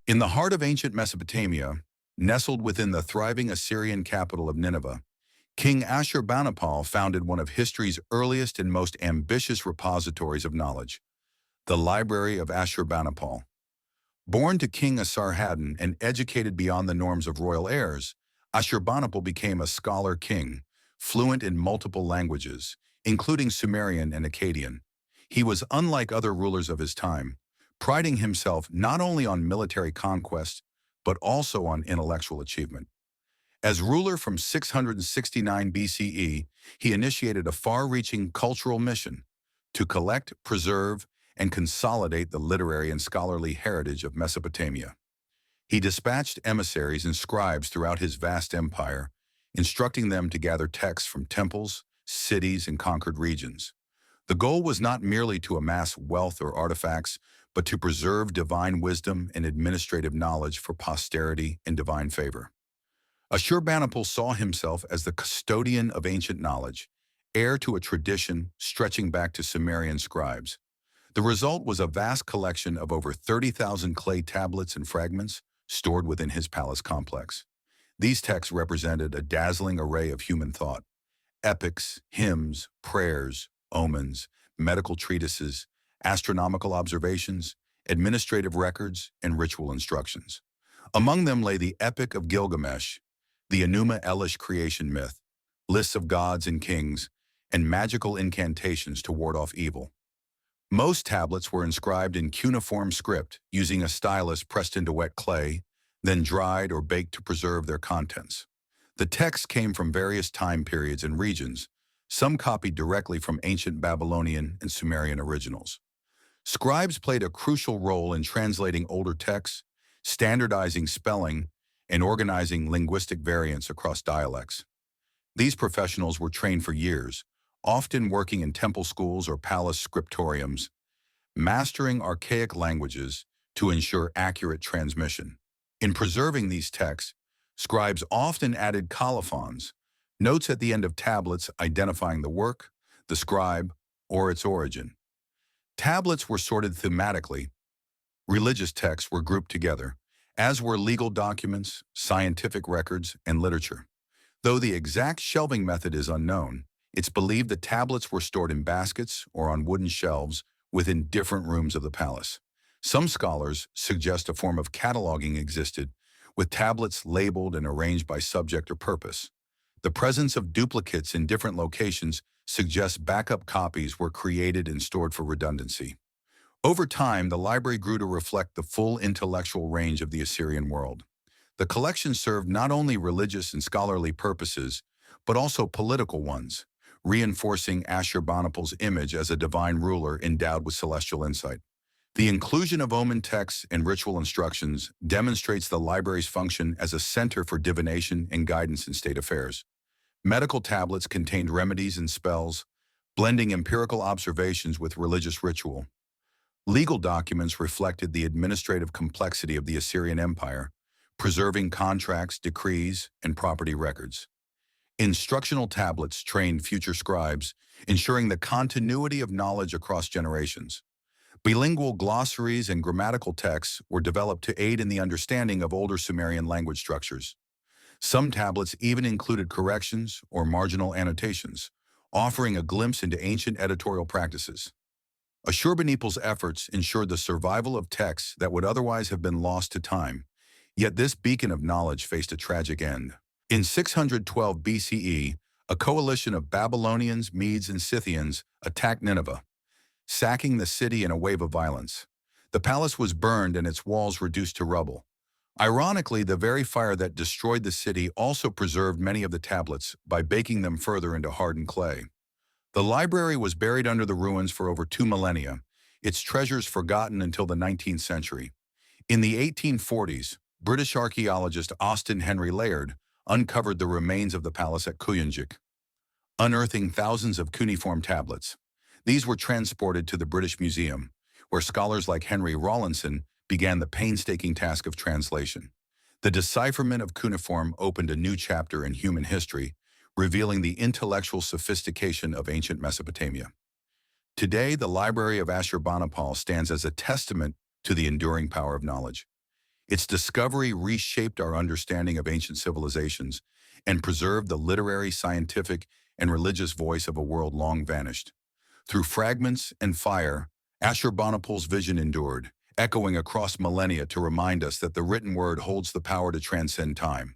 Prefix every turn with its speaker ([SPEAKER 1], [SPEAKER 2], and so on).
[SPEAKER 1] In the heart of ancient Mesopotamia, nestled within the thriving Assyrian capital of Nineveh, King Ashurbanipal founded one of history's earliest and most ambitious repositories of knowledge, the Library of Ashurbanipal. Born to King Asarhaddon and educated beyond the norms of royal heirs, Ashurbanipal became a scholar king, fluent in multiple languages, including Sumerian and Akkadian. He was unlike other rulers of his time, priding himself not only on military conquest, but also on intellectual achievement. As ruler from 669 BCE, he initiated a far-reaching cultural mission to collect, preserve, and consolidate the literary and scholarly heritage of Mesopotamia. He dispatched emissaries and scribes throughout his vast empire, instructing them to gather texts from temples, cities, and conquered regions. The goal was not merely to amass wealth or artifacts, but to preserve divine wisdom and administrative knowledge for posterity and divine favor. Ashurbanipal saw himself as the custodian of ancient knowledge, heir to a tradition stretching back to Sumerian scribes. The result was a vast collection of over 30,000 clay tablets and fragments stored within his palace complex. These texts represented a dazzling array of human thought: epics, hymns, prayers, omens, medical treatises, astronomical observations, administrative records, and ritual instructions. Among them lay the Epic of Gilgamesh, the Enuma Elish creation myth, lists of gods and kings, and magical incantations to ward off evil. Most tablets were inscribed in cuneiform script using a stylus pressed into wet clay, then dried or baked to preserve their contents. The texts came from various time periods and regions, some copied directly from ancient Babylonian and Sumerian originals. Scribes played a crucial role in translating older texts, standardizing spelling, and organizing linguistic variants across dialects. These professionals were trained for years, often working in temple schools or palace scriptoriums, mastering archaic languages to ensure accurate transmission. In preserving these texts, scribes often added colophons, notes at the end of tablets identifying the work, the scribe, or its origin. Tablets were sorted thematically. Religious texts were grouped together, as were legal documents, scientific records, and literature. Though the exact shelving method is unknown, it's believed the tablets were stored in baskets or on wooden shelves within different rooms of the palace. Some scholars suggest a form of cataloging existed, with tablets labeled and arranged by subject or purpose. The presence of duplicates in different locations suggests backup copies were created and stored for redundancy. Over time, the library grew to reflect the full intellectual range of the Assyrian world. The collection served not only religious and scholarly purposes, but also political ones, reinforcing Ashurbanipal's image as a divine ruler endowed with celestial insight. The inclusion of omen texts and ritual instructions demonstrates the library's function as a center for divination and guidance in state affairs. Medical tablets contained remedies and spells, blending empirical observations with religious ritual. Legal documents reflected the administrative complexity of the Assyrian Empire, preserving contracts, decrees, and property records. Instructional tablets trained future scribes, ensuring the continuity of knowledge across generations. Bilingual glossaries and grammatical texts were developed to aid in the understanding of older Sumerian language structures. Some tablets even included corrections or marginal annotations, offering a glimpse into ancient editorial practices. Ashurbanipal's efforts ensured the survival of texts that would otherwise have been lost to time, yet this beacon of knowledge faced a tragic end. In 612 BCE, a coalition of Babylonians, Medes, and Scythians attacked Nineveh, sacking the city in a wave of violence. The palace was burned and its walls reduced to rubble. Ironically, the very fire that destroyed the city also preserved many of the tablets by baking them further into hardened clay. The library was buried under the ruins for over 2 millennia, its treasures forgotten until the 19th century. In the 1840s, British archaeologist Austin Henry Layard uncovered the remains of the palace at Kuyunjik, unearthing thousands of cuneiform tablets. These were transported to the British Museum, where scholars like Henry Rawlinson began the painstaking task of translation. The decipherment of cuneiform opened a new chapter in human history, revealing the intellectual sophistication of ancient Mesopotamia. Today, the Library of Ashurbanipal stands as a testament to the enduring power of knowledge. Its discovery reshaped our understanding of ancient civilizations and preserved the literary, scientific, and religious voice of a world long vanished. Through fragments and fire, Ashurbanipal's vision endured, echoing across millennia to remind us that the written word holds the power to transcend time.